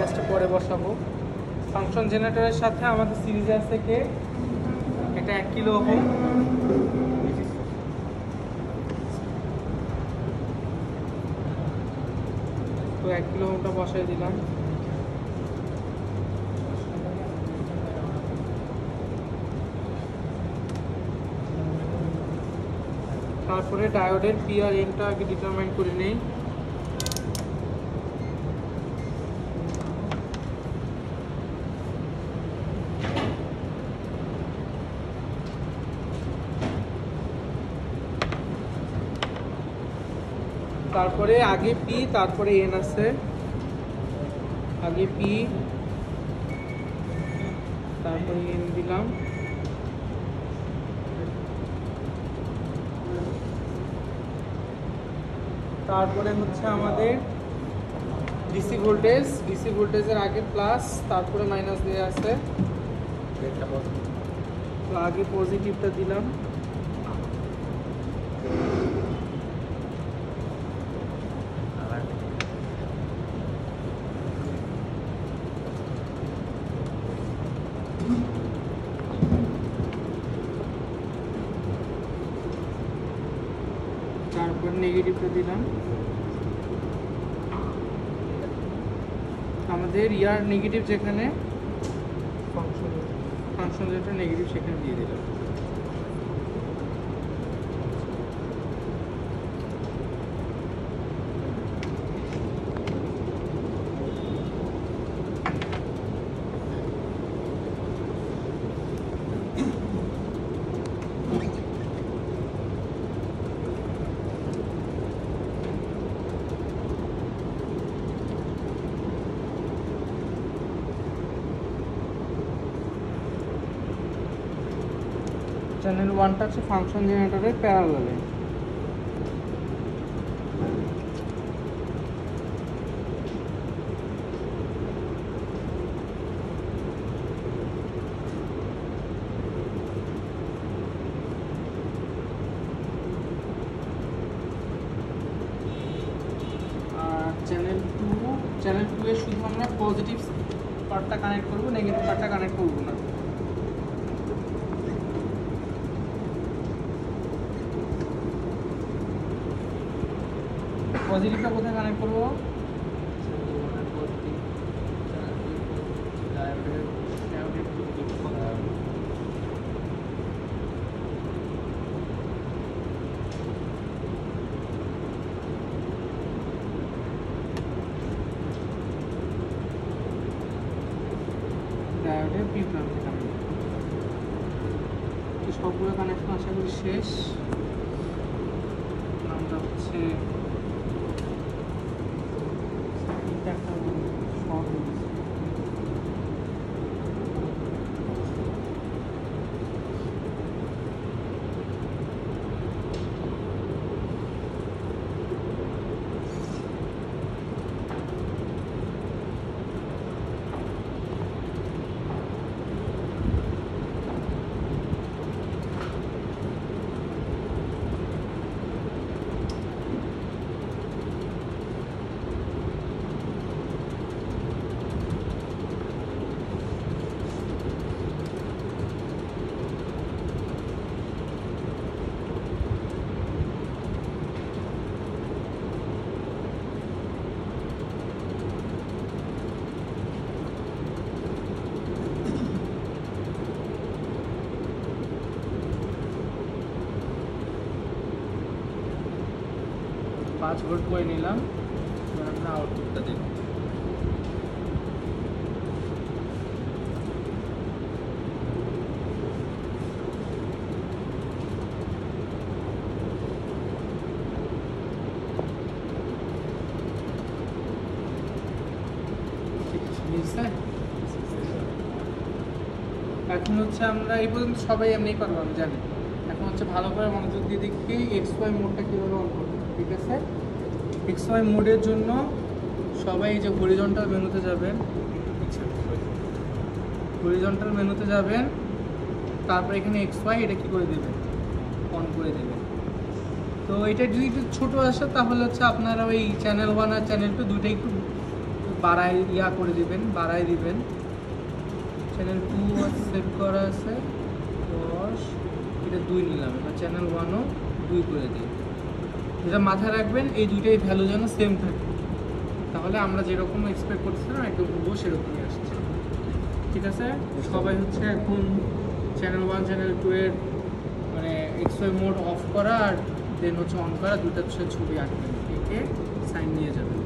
Capacity পরে বসাবো। Function জেনারেটরের সাথে আমাদের সিরিজে আছে কে এটা 1 কিলো ওহম, তো 1 কিলো ওহমটা বসাই দিলাম। তারপরে ডায়োডের পি আর এনটা আগে ডিটারমাইন করে নেই। তারপরে আগে পি তারপরে এন আছে, আগে পি তারপরে এন দিলাম। তারপরে হচ্ছে আমাদের ডিসি ভোল্টেজের আগে প্লাস তারপরে মাইনাস দেওয়া আছে, আগে পজিটিভটা দিলাম। তারপর নেগেটিভটা দিলাম। আমাদের ইয়ার নেগেটিভ যেখানে ফাংশন যেটা নেগেটিভ সেখানে দিয়ে দিলাম। চ্যানেল 1টা হচ্ছে ফাংশন জেনারেটরের প্যারালালে। আর চ্যানেল 2 এ শুধু আমরা পজিটিভ পার্টটা কানেক্ট করব, নেগেটিভ পার্টটা কানেক্ট করব না। পজিটিভটা কোথায় কানেক্ট করবো? ডায়োডের পি প্রান্তে কানেক্ট। সবগুলো কানেকশন আশা করি শেষ। নামটা হচ্ছে পাঁচ ভোল্ট করে নিলাম। এবার আমরা আউটপুটটা দেখব। এখন হচ্ছে আমরা এই পর্যন্ত সবাই এমনি পারবো, আমি জানি। এখন হচ্ছে ভালো করে মনোযোগ দিয়ে দেখি XY মোডটা কীভাবে অন করবো। ঠিক আছে, XY মোডের জন্য সবাই এই যে হরিজন্টাল মেনুতে যাবেন, হরিজন্টাল মেনুতে যাবেন, তারপর এখানে XY এটা কী করে দেবেন, অন করে দেবেন। তো এটা যদি একটু ছোটো আসে তাহলে হচ্ছে আপনারা ওই চ্যানেল 1 আর চ্যানেল 2 দুটোই একটু বাড়াই দিবেন। চ্যানেল 2 সেভ করা আছে 10, এটা 2 নিলাম। এবার চ্যানেল 1ও 2 করে দিই। যেটা মাথায় রাখবেন এই দুইটাই ভ্যালু যেন সেম থাকে, তাহলে আমরা যেরকম এক্সপেক্ট করছিলাম একদম হুবহু সেরকমই আসছে। ঠিক আছে, সবাই হচ্ছে এখন চ্যানেল 1 চ্যানেল 2 এর মানে XY মোড অফ করা আর দেন হচ্ছে অন করা দুটো ছবি আঁকবেন, এঁকে সাইন নিয়ে যাবেন।